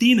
3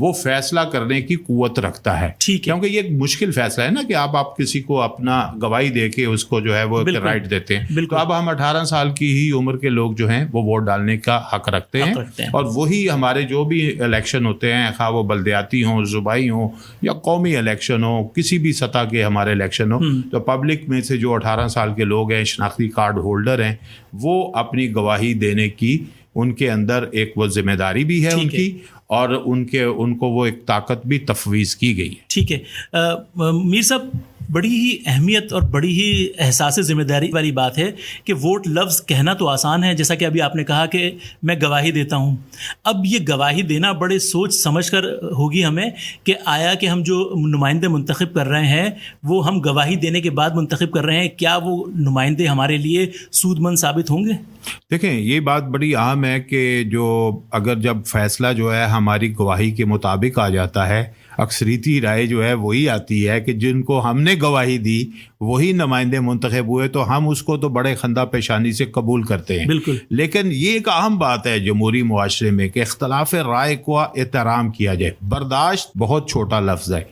وہ فیصلہ کرنے کی قوت رکھتا ہے. کیونکہ یہ ایک مشکل فیصلہ ہے نا کہ آپ کسی کو اپنا گواہی دے کے اس کو جو ہے وہ رائٹ دیتے ہیں. تو اب ہم 18 سال کی ہی عمر کے لوگ جو ہیں وہ ووٹ ڈالنے کا حق رکھتے ہیں, اور وہی ہمارے جو بھی الیکشن ہوتے ہیں, خواہ وہ بلدیاتی ہوں, صوبائی ہوں یا قومی الیکشن ہو, کسی بھی سطح کے ہمارے الیکشن ہو, تو پبلک میں سے جو 18 سال کے لوگ ہیں, شناختی کارڈ ہولڈر ہیں, وہ اپنی گواہی دینے کی ان کے اندر ایک وہ ذمہ داری بھی ہے ان کی, اور ان کو وہ ایک طاقت بھی تفویض کی گئی ہے. ٹھیک ہے میر صاحب, بڑی ہی اہمیت اور بڑی ہی احساس ذمہ داری والی بات ہے کہ ووٹ لفظ کہنا تو آسان ہے, جیسا کہ ابھی آپ نے کہا کہ میں گواہی دیتا ہوں. اب یہ گواہی دینا بڑے سوچ سمجھ کر ہوگی ہمیں کہ آیا کہ ہم جو نمائندے منتخب کر رہے ہیں وہ ہم گواہی دینے کے بعد منتخب کر رہے ہیں, کیا وہ نمائندے ہمارے لیے سود مند ثابت ہوں گے؟ دیکھیں یہ بات بڑی اہم ہے کہ جو اگر جب فیصلہ جو ہے ہماری گواہی کے مطابق آ جاتا ہے, اکثریتی رائے جو ہے وہی آتی ہے کہ جن کو ہم نے گواہی دی وہی نمائندے منتخب ہوئے, تو ہم اس کو تو بڑے خندہ پیشانی سے قبول کرتے ہیں. بالکل. لیکن یہ ایک اہم بات ہے جمہوری معاشرے میں کہ اختلاف رائے کا احترام کیا جائے. برداشت بہت چھوٹا لفظ ہے,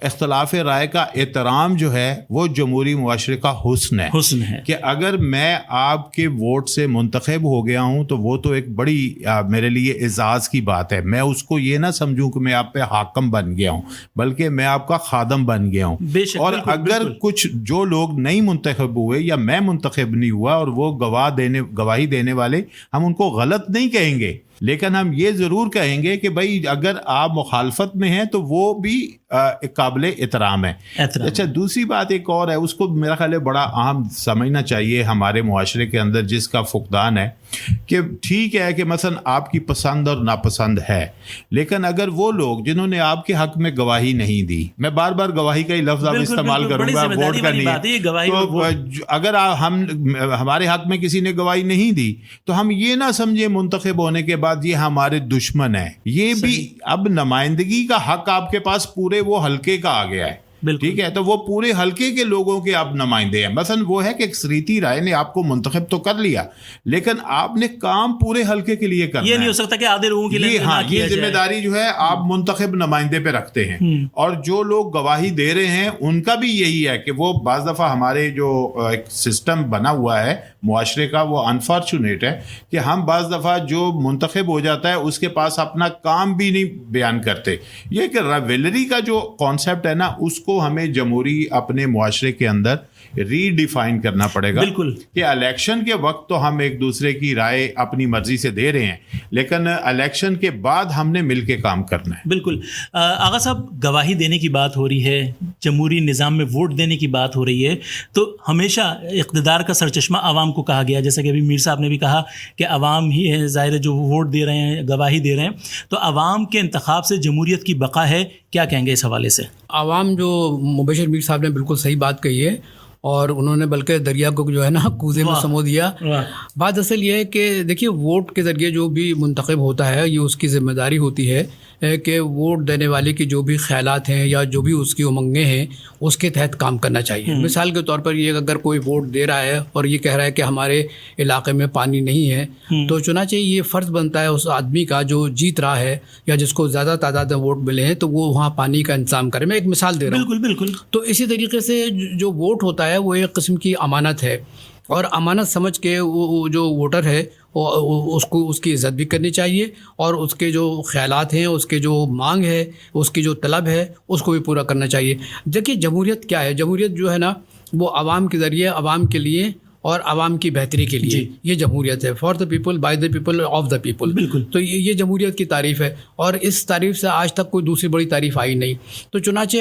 اختلاف رائے کا احترام جو ہے وہ جمہوری معاشرے کا حسن ہے کہ اگر میں آپ کے ووٹ سے منتخب ہو گیا ہوں تو وہ تو ایک بڑی میرے لیے اعزاز کی بات ہے. میں اس کو یہ نہ سمجھوں کہ میں آپ پہ حاکم بن گیا ہوں, بلکہ میں آپ کا خادم بن گیا ہوں. اور اگر کچھ جو لوگ نہیں منتخب ہوئے یا میں منتخب نہیں ہوا اور وہ گواہی دینے والے, ہم ان کو غلط نہیں کہیں گے, لیکن ہم یہ ضرور کہیں گے کہ بھائی اگر آپ مخالفت میں ہیں تو وہ بھی قابل احترام ہے. اچھا, دوسری بات ایک اور ہے, اس کو میرا خیال ہے بڑا اہم سمجھنا چاہیے ہمارے معاشرے کے اندر جس کا فقدان ہے, کہ ٹھیک ہے کہ مثلا آپ کی پسند اور ناپسند ہے, لیکن اگر وہ لوگ جنہوں نے آپ کے حق میں گواہی نہیں دی, میں بار بار گواہی کا ہی لفظ اب استعمال کروں گا, ووٹ کا نہیں, تو اگر ہمارے حق میں کسی نے گواہی نہیں دی تو ہم یہ نہ سمجھے منتخب ہونے کے بعد یہ ہمارے دشمن ہیں. یہ بھی اب نمائندگی کا حق آپ کے پاس پورے وہ حلقے کا آ گیا ہے. ٹھیک ہے, تو وہ پورے حلقے کے لوگوں کے آپ نمائندے ہیں. مثلا وہ ہے کہ اکثریتی رائے نے آپ کو منتخب تو کر لیا, لیکن آپ نے کام پورے حلقے کے لیے کرنا ہے. یہ نہیں ہو سکتا کہ آدھے لوگوں کے لیے یہ ذمہ داری جو ہے آپ منتخب نمائندے پہ رکھتے ہیں. اور جو لوگ گواہی دے رہے ہیں ان کا بھی یہی ہے کہ وہ بعض دفعہ ہمارے جو ایک سسٹم بنا ہوا ہے معاشرے کا, وہ انفارچونیٹ ہے کہ ہم بعض دفعہ جو منتخب ہو جاتا ہے اس کے پاس اپنا کام بھی نہیں بیان کرتے. یہ کہ ریویلری کا جو کانسیپٹ ہے نا, اس کو ہمیں جمہوری اپنے معاشرے کے اندر ری ڈیفائن کرنا پڑے گا. بالکل, کہ الیکشن کے وقت تو ہم ایک دوسرے کی رائے اپنی مرضی سے دے رہے ہیں, لیکن الیکشن کے بعد ہم نے مل کے کام کرنا ہے. بالکل. آغا صاحب, گواہی دینے کی بات ہو رہی ہے, جمہوری نظام میں ووٹ دینے کی بات ہو رہی ہے, تو ہمیشہ اقتدار کا سرچشمہ عوام کو کہا گیا, جیسا کہ ابھی میر صاحب نے بھی کہا کہ عوام ہی ہے ظاہر ہے جو ووٹ دے رہے ہیں, گواہی دے رہے ہیں, تو عوام کے انتخاب سے جمہوریت کی بقا ہے. کیا کہیں گے اس حوالے سے؟ عوام, جو مبشر میر صاحب نے بالکل صحیح بات کہی ہے, اور انہوں نے بلکہ دریا کو جو ہے نا کوزے میں سمو دیا. بات اصل یہ ہے کہ دیکھیے ووٹ کے ذریعے جو بھی منتخب ہوتا ہے یہ اس کی ذمہ داری ہوتی ہے کہ ووٹ دینے والے کی جو بھی خیالات ہیں یا جو بھی اس کی امنگیں ہیں اس کے تحت کام کرنا چاہیے. مثال کے طور پر یہ اگر کوئی ووٹ دے رہا ہے اور یہ کہہ رہا ہے کہ ہمارے علاقے میں پانی نہیں ہے, تو چنانچہ یہ فرض بنتا ہے اس آدمی کا جو جیت رہا ہے یا جس کو زیادہ تعداد میں ووٹ ملے ہیں تو وہ وہاں پانی کا انتظام کرے. میں ایک مثال دے رہا ہوں. بالکل. تو اسی طریقے سے جو ووٹ ہوتا ہے وہ ایک قسم کی امانت ہے, اور امانت سمجھ کے وہ جو ووٹر ہے اس کو اس کی عزت بھی کرنی چاہیے, اور اس کے جو خیالات ہیں, اس کے جو مانگ ہے, اس کی جو طلب ہے, اس کو بھی پورا کرنا چاہیے. دیکھیے جمہوریت کیا ہے, جمہوریت جو ہے نا وہ عوام کے ذریعے, عوام کے لیے اور عوام کی بہتری کے لیے یہ جمہوریت ہے. For the people, by the people, of the people. بالکل. تو یہ جمہوریت کی تعریف ہے, اور اس تعریف سے آج تک کوئی دوسری بڑی تعریف آئی نہیں. تو چنانچہ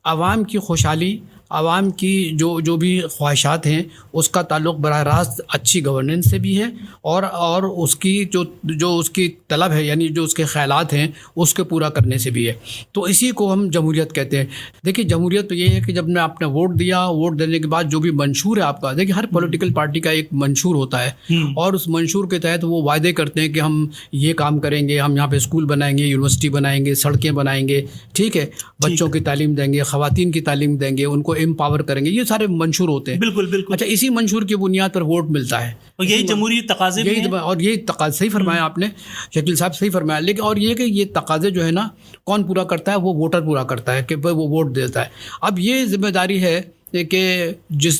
عوام کی خوشحالی, عوام کی جو بھی خواہشات ہیں اس کا تعلق براہ راست اچھی گورننس سے بھی ہے, اور اس کی جو اس کی طلب ہے یعنی جو اس کے خیالات ہیں اس کے پورا کرنے سے بھی ہے. تو اسی کو ہم جمہوریت کہتے ہیں. دیکھیے جمہوریت تو یہ ہے کہ جب نے آپ نے ووٹ دیا, ووٹ دینے کے بعد جو بھی منشور ہے آپ کا, دیکھیے ہر پولیٹیکل پارٹی کا ایک منشور ہوتا ہے, اور اس منشور کے تحت وہ وعدے کرتے ہیں کہ ہم یہ کام کریں گے, ہم یہاں پہ اسکول بنائیں گے, یونیورسٹی بنائیں گے, سڑکیں بنائیں گے, ٹھیک ہے, بچوں کی تعلیم دیں گے, خواتین کی تعلیم دیں گے, ان کو امپاور کریں گے، یہ سارے منشور ہوتے ہیں. بالکل بالکل. اچھا، اسی منشور کی بنیاد پر ووٹ ملتا ہے، اور یہی جمہوری تقاضے بھی ہیں. اور یہی تقاضے، صحیح فرمایا آپ نے شکیل صاحب، صحیح فرمایا. لیکن اور یہ کہ یہ تقاضے جو ہے نا کون پورا کرتا ہے؟ وہ ووٹر پورا کرتا ہے کہ وہ ووٹ دیتا ہے. اب یہ ذمہ داری ہے کہ جس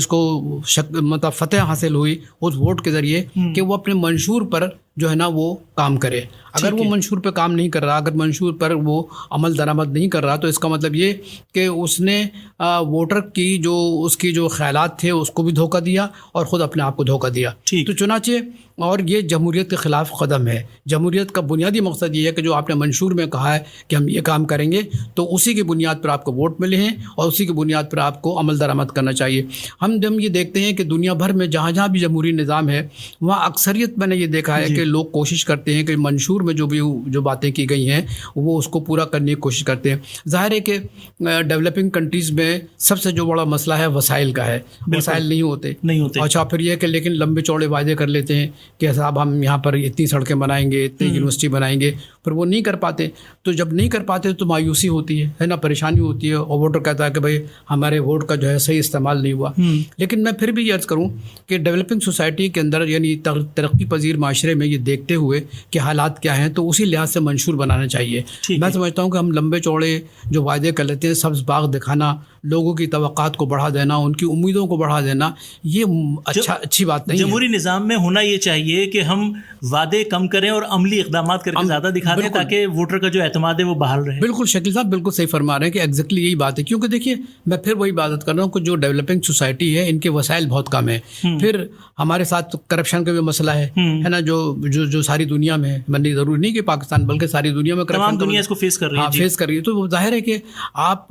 کو مطلب فتح حاصل ہوئی اس ووٹ کے ذریعے کہ وہ اپنے منشور پر جو ہے نا وہ کام کرے. اگر وہ منشور پہ کام نہیں کر رہا، اگر منشور پر وہ عمل درآمد نہیں کر رہا، تو اس کا مطلب یہ کہ اس نے ووٹر کی اس کی جو خیالات تھے اس کو بھی دھوکہ دیا اور خود اپنے آپ کو دھوکہ دیا. تو چنانچہ اور یہ جمہوریت کے خلاف قدم ہے. جمہوریت کا بنیادی مقصد یہ ہے کہ جو آپ نے منشور میں کہا ہے کہ ہم یہ کام کریں گے، تو اسی کی بنیاد پر آپ کو ووٹ ملے ہیں اور اسی کی بنیاد پر آپ کو عمل درآمد کرنا چاہیے. ہم یہ دیکھتے ہیں کہ دنیا بھر میں جہاں جہاں بھی جمہوری نظام ہے وہاں اکثریت میں نے یہ دیکھا ہے کہ لوگ کوشش کرتے ہیں کہ منشور میں جو باتیں کی گئی ہیں وہ اس کو پورا کرنے کی کوشش کرتے ہیں. ظاہر ہے کہ ڈیولپنگ کنٹریز میں سب سے جو بڑا مسئلہ ہے وسائل کا ہے. وسائل نہیں ہوتے. اچھا، پھر یہ کہ لیکن لمبے چوڑے وعدے کر لیتے ہیں کہ صاحب ہم یہاں پر اتنی سڑکیں بنائیں گے، اتنی یونیورسٹی بنائیں گے، پھر وہ نہیں کر پاتے. تو جب نہیں کر پاتے تو مایوسی ہوتی ہے نا، پریشانی ہوتی ہے، اور ووٹر کہتا ہے کہ بھائی ہمارے ووٹ کا جو ہے صحیح استعمال نہیں ہوا. لیکن میں پھر بھی یہ عرض کروں کہ ڈیولپنگ سوسائٹی کے اندر یعنی ترقی پذیر معاشرے میں یہ دیکھتے ہوئے کہ حالات کیا ہیں تو اسی لحاظ سے منشور بنانا چاہیے. میں سمجھتا ہوں کہ ہم لمبے چوڑے جو وعدے کر لیتے ہیں، سبز باغ دکھانا، لوگوں کی توقعات کو بڑھا دینا، ان کی امیدوں کو بڑھا دینا، یہ اچھی بات نہیں ہے. جمہوری نظام میں ہونا یہ چاہیے کہ ہم وعدے کم کریں اور عملی اقدامات کر کے زیادہ دکھا دیں تاکہ ووٹر کا جو اعتماد ہے وہ بحال رہے. بالکل شکیل صاحب بالکل صحیح فرما رہے ہیں کہ ایگزیکٹلی یہی بات ہے. کیونکہ دیکھیے میں پھر وہی بات کر رہا ہوں کہ جو ڈیولپنگ سوسائٹی ہے ان کے وسائل بہت کم ہیں. پھر ہمارے ساتھ کرپشن کا بھی مسئلہ ہے نا، جو ساری دنیا میں بندی ضروری نہیں کہ پاکستان بلکہ ساری دنیا میں تمام دنیا اس کو فیس کر رہی ہے. تو ظاہر ہے کہ آپ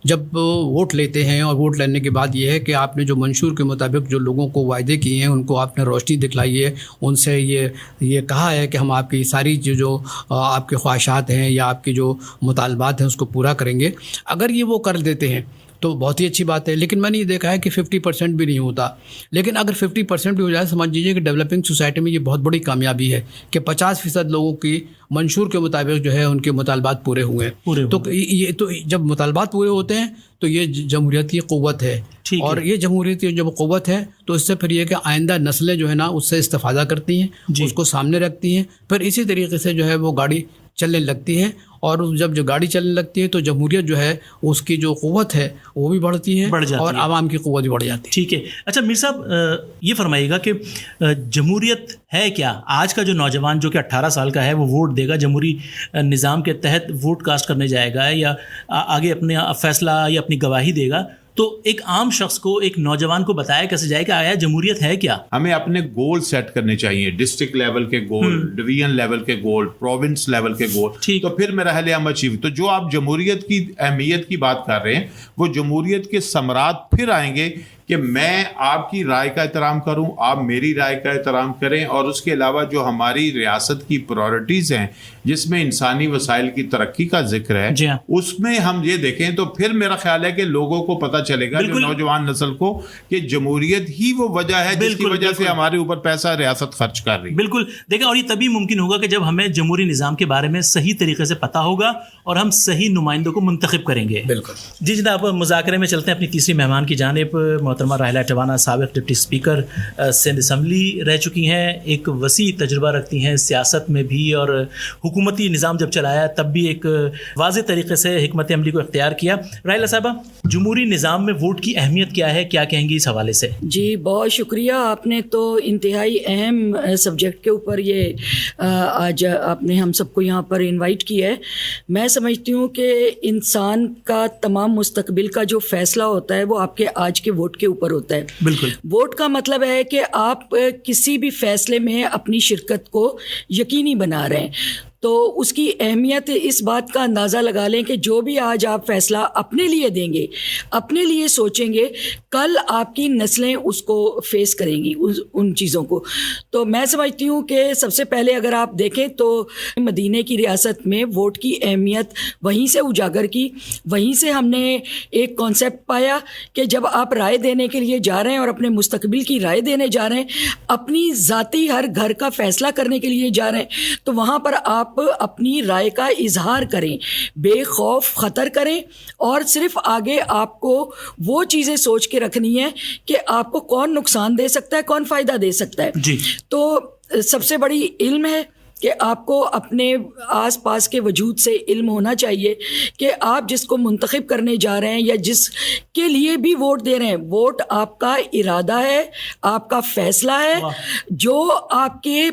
جب ووٹ لیتے ہیں اور ووٹ لینے کے بعد یہ ہے کہ آپ نے جو منشور کے مطابق جو لوگوں کو وعدے کیے ہیں ان کو آپ نے روشنی دکھلائی ہے، ان سے یہ کہا ہے کہ ہم آپ کی ساری جو آپ کے خواہشات ہیں یا آپ کے جو مطالبات ہیں اس کو پورا کریں گے. اگر یہ وہ کر دیتے ہیں تو بہت ہی اچھی بات ہے. لیکن میں نے یہ دیکھا ہے کہ 50% بھی نہیں ہوتا. لیکن اگر 50% بھی ہو جائے، سمجھ لیجیے کہ ڈیولپنگ سوسائٹی میں یہ بہت بڑی کامیابی ہے کہ 50% لوگوں کی منشور کے مطابق جو ہے ان کے مطالبات پورے ہوئے. تو جب مطالبات پورے ہوتے ہیں تو یہ جمہوریت کی قوت ہے. اور یہ جمہوریت کی جب قوت ہے تو اس سے پھر یہ کہ آئندہ نسلیں جو ہے نا اس سے استفادہ کرتی ہیں، اس کو سامنے رکھتی ہیں، پھر اسی طریقے سے جو ہے وہ گاڑی چلنے لگتی ہے. اور جب جو گاڑی چلنے لگتی ہے تو جمہوریت جو ہے اس کی جو قوت ہے وہ بھی بڑھتی ہے اور عوام کی قوت بھی بڑھ جاتی ہے. ٹھیک ہے. اچھا میر صاحب یہ فرمائیے گا کہ جمہوریت ہے کیا؟ آج کا جو نوجوان جو کہ 18 سال کا ہے وہ ووٹ دے گا، جمہوری نظام کے تحت ووٹ کاسٹ کرنے جائے گا یا آگے اپنے فیصلہ یا اپنی گواہی دے گا، تو ایک عام شخص کو، ایک نوجوان کو بتایا کیسے جائے کہ آیا جمہوریت ہے کیا؟ ہمیں اپنے گول سیٹ کرنے چاہیے، ڈسٹرکٹ لیول کے گول، ڈویژن لیول کے گول، پروونس لیول کے گول، تو پھر میرا خیال ہے ہم اچیو. تو جو آپ جمہوریت کی اہمیت کی بات کر رہے ہیں وہ جمہوریت کے ثمرات پھر آئیں گے کہ میں آپ کی رائے کا احترام کروں، آپ میری رائے کا احترام کریں، اور اس کے علاوہ جو ہماری ریاست کی پرائورٹیز ہیں جس میں انسانی وسائل کی ترقی کا ذکر ہے اس میں ہم یہ دیکھیں تو پھر میرا خیال ہے کہ لوگوں کو پتہ چلے گا، جو نوجوان نسل کو، کہ جمہوریت ہی وہ وجہ ہے جس کی وجہ سے ہمارے اوپر پیسہ ریاست خرچ کر رہی ہے. بالکل دیکھیں، اور یہ تبھی ممکن ہوگا کہ جب ہمیں جمہوری نظام کے بارے میں صحیح طریقے سے پتہ ہوگا اور ہم صحیح نمائندوں کو منتخب کریں گے. بالکل جی جناب، مذاکرے میں چلتے ہیں اپنی تیسری مہمان کی جانب. محترمہ راحلہ ٹوانا سابق ڈپٹی اسپیکر سندھ اسمبلی رہ چکی ہیں، ایک وسیع تجربہ رکھتی ہیں سیاست میں بھی، اور حکومتی نظام جب چلایا تب بھی ایک واضح طریقے سے حکمت عملی کو اختیار کیا. راحلہ صاحبہ، جمہوری نظام میں ووٹ کی اہمیت کیا ہے، کیا کہیں گی اس حوالے سے؟ جی بہت شکریہ، آپ نے تو انتہائی اہم سبجیکٹ کے اوپر یہ آج آپ نے ہم سب کو یہاں پر انوائٹ کیا ہے. میں سمجھتی ہوں کہ انسان کا تمام مستقبل کا جو فیصلہ ہوتا ہے وہ آپ کے آج کے ووٹ کے اوپر ہوتا ہے. بالکل. ووٹ کا مطلب ہے کہ آپ کسی بھی فیصلے میں اپنی شرکت کو یقینی بنا رہے ہیں. تو اس کی اہمیت اس بات کا اندازہ لگا لیں کہ جو بھی آج آپ فیصلہ اپنے لیے دیں گے، اپنے لیے سوچیں گے، کل آپ کی نسلیں اس کو فیس کریں گی ان چیزوں کو. تو میں سمجھتی ہوں کہ سب سے پہلے اگر آپ دیکھیں تو مدینہ کی ریاست میں ووٹ کی اہمیت وہیں سے اجاگر کی، وہیں سے ہم نے ایک کانسیپٹ پایا کہ جب آپ رائے دینے کے لیے جا رہے ہیں اور اپنے مستقبل کی رائے دینے جا رہے ہیں، اپنی ذاتی ہر گھر کا فیصلہ کرنے کے لیے جا رہے ہیں، تو وہاں پر آپ آپ اپنی رائے کا اظہار کریں, بے خوف خطر کریں, اور صرف آگے آپ کو وہ چیزیں سوچ کے رکھنی ہے کہ آپ کو کون نقصان دے سکتا ہے, کون فائدہ دے سکتا ہے. جی. تو سب سے بڑی علم ہے کہ آپ کو اپنے آس پاس کے وجود سے علم ہونا چاہیے کہ آپ جس کو منتخب کرنے جا رہے ہیں یا جس کے لیے بھی ووٹ دے رہے ہیں, ووٹ آپ کا ارادہ ہے, آپ کا فیصلہ ہے, جو آپ کے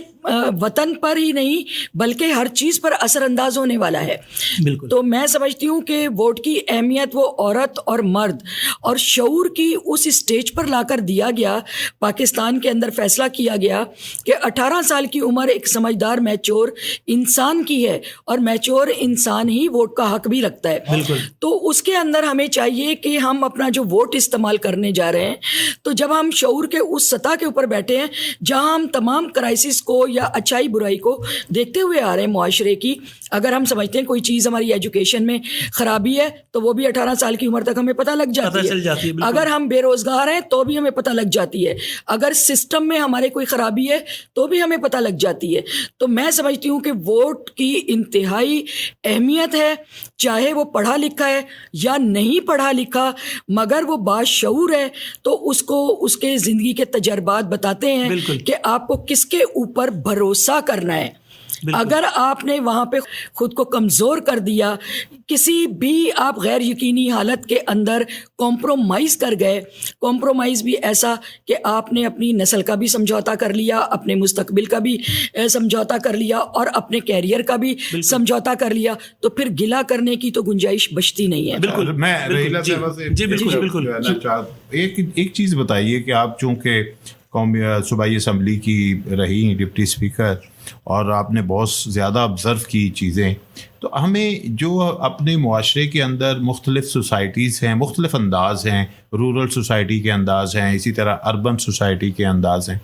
وطن پر ہی نہیں بلکہ ہر چیز پر اثر انداز ہونے والا ہے. بالکل. تو میں سمجھتی ہوں کہ ووٹ کی اہمیت وہ عورت اور مرد اور شعور کی اس اسٹیج پر لا کر دیا گیا, پاکستان کے اندر فیصلہ کیا گیا کہ 18 سال کی عمر ایک سمجھدار میچور انسان کی ہے, اور میچور انسان ہی ووٹ کا حق بھی رکھتا ہے. بالکل. تو اس کے اندر ہمیں چاہیے کہ ہم اپنا جو ووٹ استعمال کرنے جا رہے ہیں, تو جب ہم شعور کے اس سطح کے اوپر بیٹھے ہیں جہاں ہم تمام کرائسس کو یا اچھائی برائی کو دیکھتے ہوئے آ رہے ہیں معاشرے کی, اگر ہم سمجھتے ہیں کوئی چیز ہماری ایجوکیشن میں خرابی ہے تو وہ بھی 18 سال کی عمر تک ہمیں پتہ لگ جاتی ہے. اگر ہم بے روزگار ہیں تو بھی ہمیں پتہ لگ جاتی ہے, اگر سسٹم میں ہمارے کوئی خرابی ہے تو بھی ہمیں پتہ لگ جاتی ہے. تو میں سمجھتی ہوں کہ ووٹ کی انتہائی اہمیت ہے, چاہے وہ پڑھا لکھا ہے یا نہیں پڑھا لکھا, مگر وہ باشعور ہے تو اس کو اس کے زندگی کے تجربات بتاتے ہیں کہ آپ کو کس کے اوپر بھروسہ کرنا ہے. اگر آپ نے وہاں پہ خود کو کمزور کر دیا, کسی بھی آپ غیر یقینی حالت کے اندر کمپرومائز کر گئے, کمپرومائز بھی ایسا کہ آپ نے اپنی نسل کا بھی سمجھوتا کر لیا, اپنے مستقبل کا بھی سمجھوتا کر لیا, اور اپنے کیریئر کا بھی سمجھوتا کر لیا, تو پھر گلہ کرنے کی تو گنجائش بچتی نہیں ہے. بالکل. میں بالکل ایک چیز بتائیے کہ آپ چونکہ قومی صوبائی اسمبلی کی رہی ڈپٹی اسپیکر اور آپ نے بہت زیادہ آبزرو کی چیزیں, تو ہمیں جو اپنے معاشرے کے اندر مختلف سوسائٹیز ہیں, مختلف انداز ہیں, رورل سوسائٹی کے انداز ہیں, اسی طرح اربن سوسائٹی کے انداز ہیں,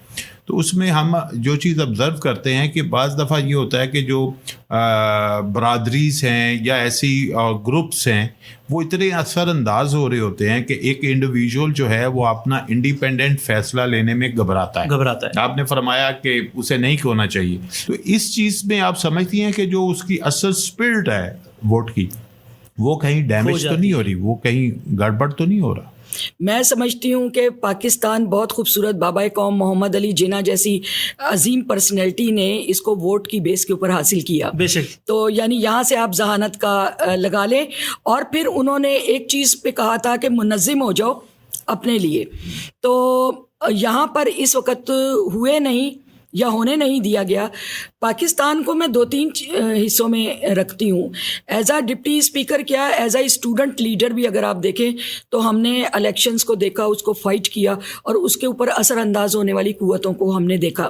تو اس میں ہم جو چیز آبزرو کرتے ہیں کہ بعض دفعہ یہ ہوتا ہے کہ جو برادریز ہیں یا ایسی گروپس ہیں وہ اتنے اثر انداز ہو رہے ہوتے ہیں کہ ایک انڈیویجول جو ہے وہ اپنا انڈیپینڈنٹ فیصلہ لینے میں گھبراتا ہے. آپ نے فرمایا کہ اسے نہیں ہونا چاہیے, تو اس چیز میں آپ سمجھتی ہیں کہ جو اس کی اصل اسپرٹ ہے ووٹ کی وہ کہیں ڈیمیج تو نہیں ہو رہی, وہ کہیں گڑبڑ تو نہیں ہو رہا؟ میں سمجھتی ہوں کہ پاکستان بہت خوبصورت بابا قوم محمد علی جناح جیسی عظیم پرسنالٹی نے اس کو ووٹ کی بیس کے اوپر حاصل کیا. بے شک. تو یعنی یہاں سے آپ ذہانت کا لگا لیں, اور پھر انہوں نے ایک چیز پہ کہا تھا کہ منظم ہو جاؤ اپنے لیے, تو یہاں پر اس وقت ہوئے نہیں یا ہونے نہیں دیا گیا. پاکستان کو میں 2-3 حصوں میں رکھتی ہوں. ایز اے ڈپٹی اسپیکر کیا, ایز اے اسٹوڈنٹ لیڈر بھی اگر آپ دیکھیں تو ہم نے الیکشنز کو دیکھا, اس کو فائٹ کیا, اور اس کے اوپر اثر انداز ہونے والی قوتوں کو ہم نے دیکھا.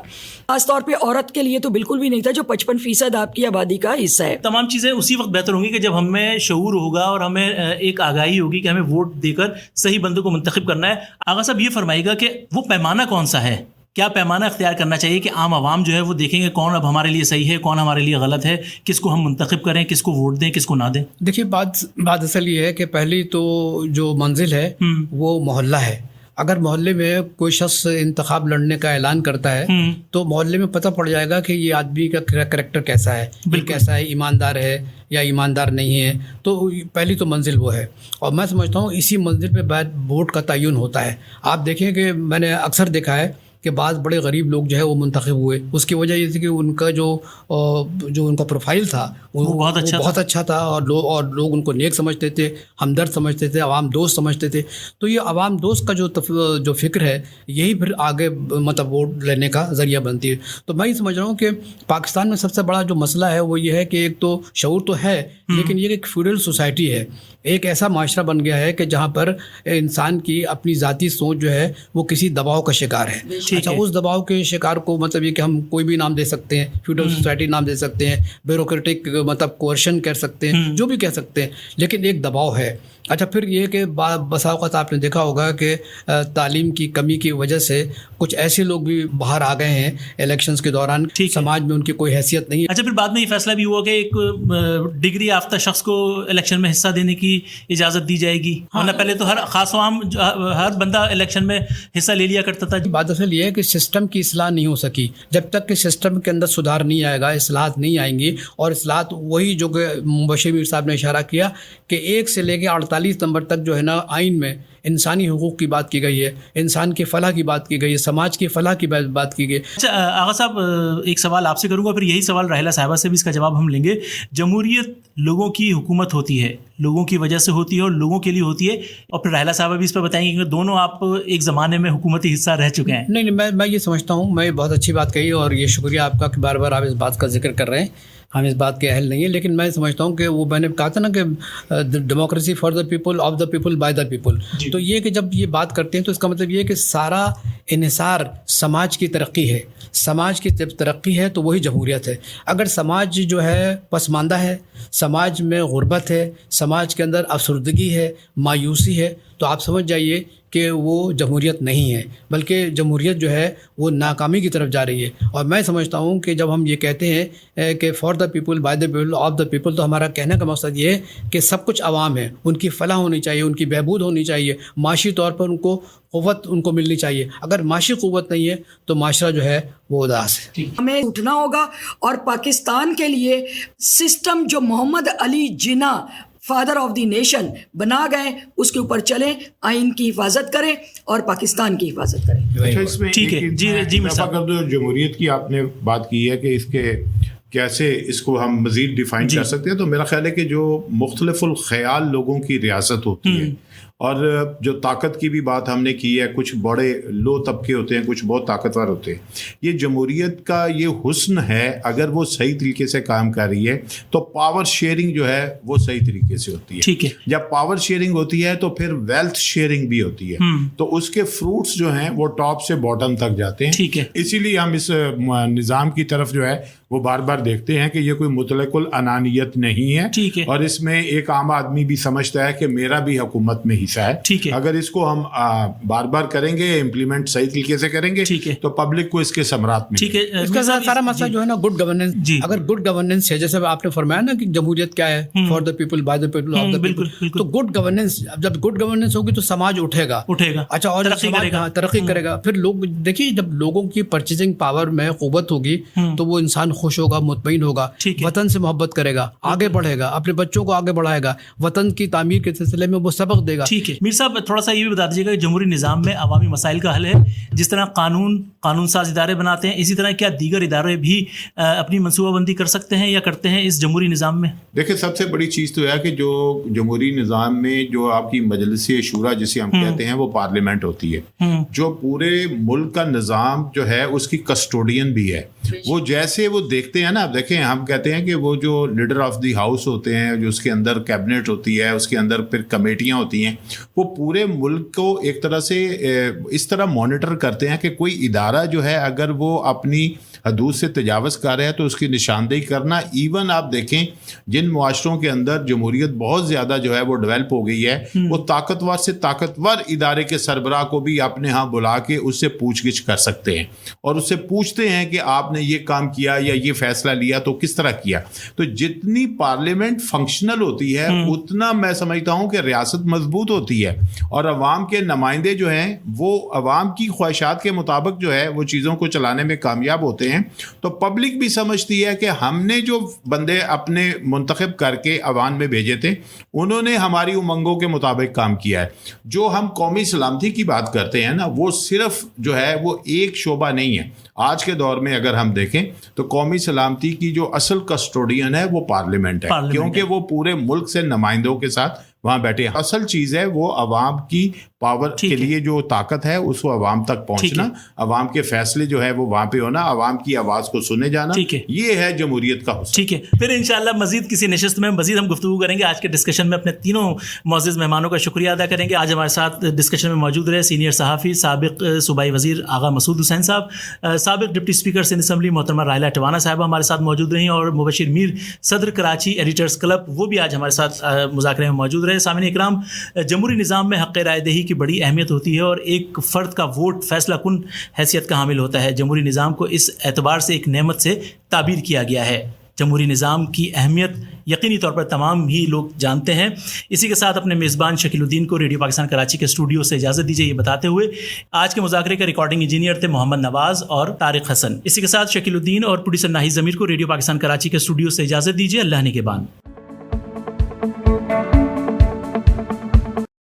خاص طور پہ عورت کے لیے تو بالکل بھی نہیں تھا, جو 55% آپ کی آبادی کا حصہ ہے. تمام چیزیں اسی وقت بہتر ہوں گی کہ جب ہمیں شعور ہوگا اور ہمیں ایک آگاہی ہوگی کہ ہمیں ووٹ دے کر صحیح بندوں کو منتخب کرنا ہے. آغا صاحب یہ فرمائیے گا کہ وہ پیمانہ کون سا ہے, کیا پیمانہ اختیار کرنا چاہیے کہ عام عوام جو ہے وہ دیکھیں گے کون اب ہمارے لیے صحیح ہے, کون ہمارے لیے غلط ہے, کس کو ہم منتخب کریں, کس کو ووٹ دیں, کس کو نہ دیں؟ دیکھیے بات اصل یہ ہے کہ پہلی تو جو منزل ہے وہ محلہ ہے. اگر محلے میں کوئی شخص انتخاب لڑنے کا اعلان کرتا ہے تو محلے میں پتہ پڑ جائے گا کہ یہ آدمی کا کریکٹر کیسا ہے, کیسا ہے, ایماندار ہے یا ایماندار نہیں ہے. تو پہلی تو منزل وہ ہے, اور میں سمجھتا ہوں اسی منزل پہ بعد ووٹ کا تعین ہوتا ہے. آپ دیکھیں کہ میں نے اکثر دیکھا ہے کہ بعض بڑے غریب لوگ جو ہے وہ منتخب ہوئے. اس کی وجہ یہ تھی کہ ان کا جو ان کا پروفائل تھا وہ بہت اچھا تھا, اور لوگ ان کو نیک سمجھتے تھے, ہمدرد سمجھتے تھے, عوام دوست سمجھتے تھے. تو یہ عوام دوست کا جو فکر ہے یہی پھر آگے مطلب ووٹ لینے کا ذریعہ بنتی ہے. تو میں یہ سمجھ رہا ہوں کہ پاکستان میں سب سے بڑا جو مسئلہ ہے وہ یہ ہے کہ ایک تو شعور تو ہے, لیکن یہ ایک فیوڈل سوسائٹی ہے, ایک ایسا معاشرہ بن گیا ہے کہ جہاں پر انسان کی اپنی ذاتی سوچ جو ہے وہ کسی دباؤ کا شکار ہے. اچھا, اس دباؤ کے شکار کو مطلب یہ کہ ہم کوئی بھی نام دے سکتے ہیں, فیوڈل سوسائٹی نام دے سکتے ہیں, بیوروکریٹک مطلب کوئرشن کہہ سکتے ہیں, جو بھی کہہ سکتے ہیں, لیکن ایک دباؤ ہے. اچھا پھر یہ کہ بسا اوقات آپ نے دیکھا ہوگا کہ تعلیم کی کمی کی وجہ سے کچھ ایسے لوگ بھی باہر آ گئے ہیں الیکشنز کے دوران، سماج میں ان کی کوئی حیثیت نہیں ہے. اچھا پھر بعد میں یہ فیصلہ بھی ہوا کہ ایک ڈگری یافتہ شخص کو الیکشن میں حصہ دینے کی اجازت دی جائے گی، ورنہ پہلے تو ہر خاص و عام ہر بندہ الیکشن میں حصہ لے لیا کرتا تھا. بات اصل یہ ہے کہ سسٹم کی اصلاح نہیں ہو سکی. جب تک کہ سسٹم کے اندر سدھار نہیں آئے گا، اصلاحات نہیں آئیں گی، اور اصلاحات وہی جو کہ مبشر میر صاحب نے اشارہ کیا کہ 1 سے لے کے 48 نمبر تک جو ہے نا آئین میں انسانی حقوق کی بات کی گئی ہے، انسان کی فلاح کی بات کی گئی ہے، سماج کی فلاح کی بات کی گئی. اچھا آغا صاحب ایک سوال آپ سے کروں گا، پھر یہی سوال راحلہ صاحبہ سے بھی اس کا جواب ہم لیں گے. جمہوریت لوگوں کی حکومت ہوتی ہے، لوگوں کی وجہ سے ہوتی ہے اور لوگوں کے لیے ہوتی ہے، اور پھر راحلہ صاحبہ بھی اس پہ بتائیں گے کہ دونوں آپ ایک زمانے میں حکومتی حصہ رہ چکے ہیں. نہیں میں یہ سمجھتا ہوں، میں بہت اچھی بات کہی اور یہ شکریہ آپ کا کہ بار بار آپ اس بات کا ذکر کر رہے ہیں. ہم اس بات کے اہل نہیں ہیں، لیکن میں سمجھتا ہوں کہ وہ میں نے کہا تھا نا کہ democracy for the people, of the people, by the people. تو یہ کہ جب یہ بات کرتے ہیں تو اس کا مطلب یہ ہے کہ سارا انحصار سماج کی ترقی ہے. سماج کی جب ترقی ہے تو وہی جمہوریت ہے. اگر سماج جو ہے پسماندہ ہے، سماج میں غربت ہے، سماج کے اندر افسردگی ہے، مایوسی ہے، تو آپ سمجھ جائیے کہ وہ جمہوریت نہیں ہے، بلکہ جمہوریت جو ہے وہ ناکامی کی طرف جا رہی ہے. اور میں سمجھتا ہوں کہ جب ہم یہ کہتے ہیں کہ for the people, by the people, of the people, تو ہمارا کہنے کا مقصد یہ ہے کہ سب کچھ عوام ہے، ان کی فلاح ہونی چاہیے، ان کی بہبود ہونی چاہیے، معاشی طور پر ان کو قوت ان کو ملنی چاہیے. اگر معاشی قوت نہیں ہے تو معاشرہ جو ہے وہ اداس ہے. ہمیں اٹھنا ہوگا اور پاکستان کے لیے سسٹم جو محمد Ali Jinnah father of the nation بنا گئے اس کے اوپر چلیں، آئین کی حفاظت کریں اور پاکستان کی حفاظت کریں. اس میں ٹھیک ہے جی جمہوریت کی آپ نے بات کی ہے کہ اس کے کیسے اس کو ہم مزید ڈیفائن کر سکتے ہیں. تو میرا خیال ہے کہ جو مختلف الخیال لوگوں کی ریاست ہوتی ہے، اور جو طاقت کی بھی بات ہم نے کی ہے، کچھ بڑے لو طبقے ہوتے ہیں، کچھ بہت طاقتور ہوتے ہیں. یہ جمہوریت کا یہ حسن ہے، اگر وہ صحیح طریقے سے کام کر رہی ہے تو پاور شیئرنگ جو ہے وہ صحیح طریقے سے ہوتی ہے. ٹھیک ہے. جب پاور شیئرنگ ہوتی ہے تو پھر ویلتھ شیئرنگ بھی ہوتی ہے، تو اس کے فروٹس جو ہیں وہ ٹاپ سے باٹم تک جاتے ہیں. ٹھیک ہے. اسی لیے ہم اس نظام کی طرف جو ہے وہ بار بار دیکھتے ہیں کہ یہ کوئی مطلق الانانیت نہیں ہے. ٹھیک ہے. اور اس میں ایک عام آدمی بھی سمجھتا ہے کہ میرا بھی حکومت میں حصہ ہے. ٹھیک ہے. اگر اس کو ہم بار بار کریں گے، امپلیمنٹ صحیح طریقے سے کریں گے، تو پبلک کو اس کے ثمرات میں. ٹھیک ہے. اس کا سارا مسئلہ جو ہے نا گڈ گورننس. اگر گڈ گورننس ہے، جیسے آپ نے فرمایا نا کہ جمہوریت کیا ہے، for the people, by the people, of the people, تو گڈ گورننس، جب گڈ گورننس ہوگی تو سماج اٹھے گا. اچھا، اور ترقی کرے گا. پھر لوگ دیکھیے، جب لوگوں کی پرچیزنگ پاور میں قوت ہوگی تو وہ انسان خوش ہوگا، مطمئن ہوگا، وطن سے محبت کرے گا، آگے بڑھے گا، اپنے بچوں کو آگے بڑھائے گا، وطن کی تعمیر کے سلسلے میں وہ سبق دے گا. ٹھیک ہے. میر صاحب تھوڑا سا یہ بھی بتا دیجیے گا کہ جمہوری نظام میں عوامی مسائل کا حل ہے، جس طرح قانون ساز ادارے بناتے ہیں، اسی طرح کیا دیگر ادارے بھی اپنی منصوبہ بندی کر سکتے ہیں یا کرتے ہیں اس جمہوری نظام میں؟ دیکھیں، سب سے بڑی چیز تو ہے کہ جو جمہوری نظام میں جو آپ کی مجلس شورا جسے ہم کہتے ہیں وہ پارلیمنٹ ہوتی ہے، جو پورے ملک کا نظام جو ہے اس کی کسٹوڈین بھی ہے. وہ جیسے وہ دیکھتے ہیں نا، آپ دیکھیں، ہم کہتے ہیں کہ وہ جو لیڈر آف دی ہاؤس ہوتے ہیں، جو اس کے اندر کیبنٹ ہوتی ہے، اس کے اندر پھر کمیٹیاں ہوتی ہیں، وہ پورے ملک کو ایک طرح سے اس طرح مانیٹر کرتے ہیں کہ کوئی ادارہ جو ہے اگر وہ اپنی حدود سے تجاوز کر رہا ہے تو اس کی نشاندہی کرنا. ایون آپ دیکھیں جن معاشروں کے اندر جمہوریت بہت زیادہ جو ہے وہ ڈیولپ ہو گئی ہے، وہ طاقتور سے طاقتور ادارے کے سربراہ کو بھی اپنے ہاں بلا کے اس سے پوچھ گچھ کر سکتے ہیں، اور اس سے پوچھتے ہیں کہ آپ نے یہ کام کیا یا یہ فیصلہ لیا تو کس طرح کیا. تو جتنی پارلیمنٹ فنکشنل ہوتی ہے اتنا میں سمجھتا ہوں کہ ریاست مضبوط ہوتی ہے، اور عوام کے نمائندے جو ہیں وہ عوام کی خواہشات کے مطابق جو ہے وہ چیزوں کو چلانے میں کامیاب ہوتے ہیں. تو پبلک بھی سمجھتی ہے کہ ہم نے جو بندے اپنے منتخب کر کے عوام میں بھیجے تھے انہوں نے ہماری امنگوں کے مطابق کام کیا ہے. جو ہم قومی سلامتی کی بات کرتے ہیں نا، وہ صرف جو ہے وہ ایک شعبہ نہیں ہے. آج کے دور میں اگر ہم دیکھیں تو قومی سلامتی کی جو اصل کسٹوڈین ہے وہ پارلیمنٹ ہے، کیونکہ وہ پورے ملک سے نمائندوں کے ساتھ وہاں بیٹھے. اصل چیز ہے وہ عوام کی پاور کے لیے جو طاقت ہے اس کو عوام تک پہنچنا, عوام کے فیصلے جو ہے وہ وہاں پہ ہونا, عوام کی آواز کو سنے جانا, یہ ہے جمہوریت کا حسن. ٹھیک ہے, پھر انشاءاللہ مزید کسی نشست میں مزید ہم گفتگو کریں گے. آج کے ڈسکشن میں اپنے تینوں معزز مہمانوں کا شکریہ ادا کریں گے. آج ہمارے ساتھ ڈسکشن میں موجود رہے سینئر صحافی سابق صوبائی وزیر آغا مسعود حسین صاحب, سابق ڈپٹی اسپیکر سندھ اسمبلی محترمہ رائلہ ٹوانا صاحبہ ہمارے ساتھ موجود رہیں, اور مبشر میر صدر کراچی ایڈیٹرز کلب وہ بھی آج ہمارے ساتھ مذاکرے میں موجود رہے. سامعین اکرام, جمہوری نظام میں حق رائے دہی کی بڑی اہمیت ہوتی ہے اور ایک فرد کا ووٹ فیصلہ کن حیثیت کا حامل ہوتا ہے. جمہوری نظام کو اس اعتبار سے ایک نعمت سے تعبیر کیا گیا ہے. جمہوری نظام کی اہمیت یقینی طور پر تمام ہی لوگ جانتے ہیں. اسی کے ساتھ اپنے میزبان شکیل الدین کو ریڈیو پاکستان کراچی کے اسٹوڈیو سے اجازت دیجیے یہ بتاتے ہوئے آج کے مذاکرے کا ریکارڈنگ انجینئر تھے محمد نواز اور طارق حسن. اسی کے ساتھ شکیل الدین اور پروڈیوسر ناہید ضمیر کو ریڈیو پاکستان کراچی کے اسٹوڈیو سے اجازت دیجیے. اللہ نگہبان.